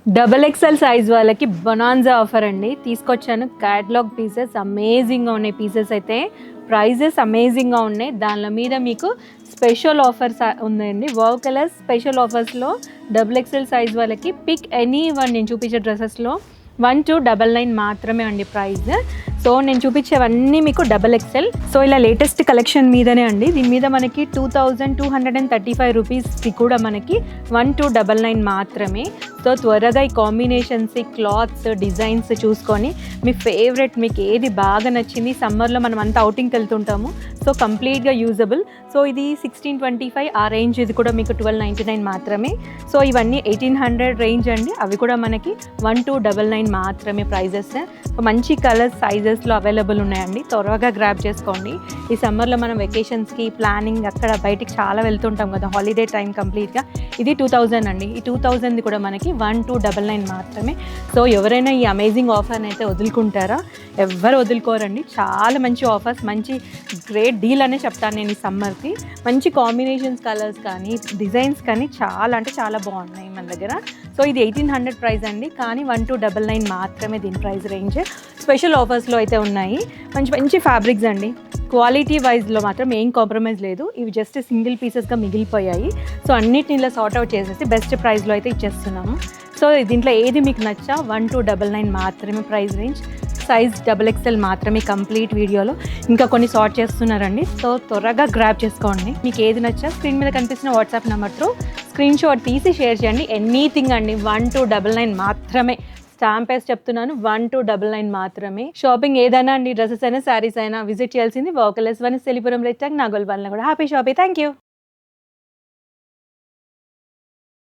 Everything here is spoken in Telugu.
డబల్ ఎక్స్ఎల్ సైజ్ వాళ్ళకి బొనాన్జా ఆఫర్ అండి తీసుకొచ్చాను. క్యాటలాగ్ పీసెస్ అమేజింగ్గా ఉన్నాయి. పీసెస్ అయితే ప్రైజెస్ అమేజింగ్గా ఉన్నాయి. దాని మీద మీకు స్పెషల్ ఆఫర్స్ ఉన్నాయండి. వావ్ కలర్స్ స్పెషల్ ఆఫర్స్లో డబుల్ ఎక్స్ఎల్ సైజ్ వాళ్ళకి పిక్ ఎనీ వన్ నేను చూపించే డ్రెస్సెస్లో 1299 మాత్రమే అండి ప్రైస్. సో నేను చూపించేవన్నీ మీకు డబల్ ఎక్స్ఎల్. సో ఇలా లేటెస్ట్ కలెక్షన్ మీదనే అండి. దీని మీద మనకి 2235 రూపీస్కి కూడా మనకి 1299 మాత్రమే. సో త్వరగా ఈ కాంబినేషన్స్, ఈ క్లాత్స్, డిజైన్స్ చూసుకొని మీ ఫేవరెట్ మీకు ఏది బాగా నచ్చింది. సమ్మర్లో మనం అంతా అవుటింగ్కి వెళ్తుంటాము. సో కంప్లీట్గా యూజబుల్. సో ఇది 1625 ఆ రేంజ్, ఇది కూడా మీకు 1299 మాత్రమే. సో ఇవన్నీ 1800 రేంజ్ అండి. అవి కూడా మనకి 1299 మాత్రమే ప్రైజెస్. మంచి కలర్స్, సైజెస్లో అవైలబుల్ ఉన్నాయండి. త్వరగా గ్రాబ్ చేసుకోండి. ఈ సమ్మర్లో మనం వెకేషన్స్కి ప్లానింగ్ అక్కడ బయటికి చాలా వెళ్తుంటాం కదా, హాలిడే టైం కంప్లీట్గా. ఇది 2000 అండి. ఈ 2000 కూడా మనకి 1299 మాత్రమే. సో ఎవరైనా ఈ అమేజింగ్ ఆఫర్ని అయితే వదులుకుంటారా? ఎవ్వరు వదులుకోరండి. చాలా మంచి ఆఫర్స్, మంచి గ్రేట్ డీల్ అనే చెప్తాను నేను ఈ సమ్మర్కి. మంచి కాంబినేషన్స్, కలర్స్ కానీ డిజైన్స్ కానీ చాలా అంటే చాలా బాగున్నాయి మన దగ్గర. సో ఇది 1800 ప్రైస్ అండి, కానీ 1299 మాత్రమే దీని ప్రైస్ రేంజ్. స్పెషల్ ఆఫర్స్లో అయితే ఉన్నాయి. మంచి మంచి ఫ్యాబ్రిక్స్ అండి. క్వాలిటీ వైజ్లో మాత్రం ఏం కాంప్రమైజ్ లేదు. ఇవి జస్ట్ సింగిల్ పీసెస్గా మిగిలిపోయాయి. సో అన్నిటిని ఇలా సార్ట్ అవుట్ చేసేసి బెస్ట్ ప్రైస్లో అయితే ఇచ్చేస్తున్నాము. సో దీంట్లో ఏది మీకు నచ్చా 1299 మాత్రమే price range. Size double XL మాత్రమే కంప్లీట్ వీడియోలో. ఇంకా కొన్ని సార్ట్ చేస్తున్నారండి. సో త్వరగా గ్రాబ్ చేసుకోండి. మీకు ఏది నచ్చా స్క్రీన్ మీద కనిపిస్తున్న వాట్సాప్ నెంబర్తో స్క్రీన్ షాట్ తీసి షేర్ చేయండి. ఎనీథింగ్ అండి 1299 మాత్రమే. స్టాంప్ వేసి చెప్తున్నాను, 1299 మాత్రమే. షాపింగ్ ఏదైనా అండి, డ్రెస్సెస్ అయినా శారీస్ అయినా విజిట్ చేయాల్సింది wow colours, Vanasthalipuram, red tank, Nagole బాల్న కూడా. Happy shopping. Thank you.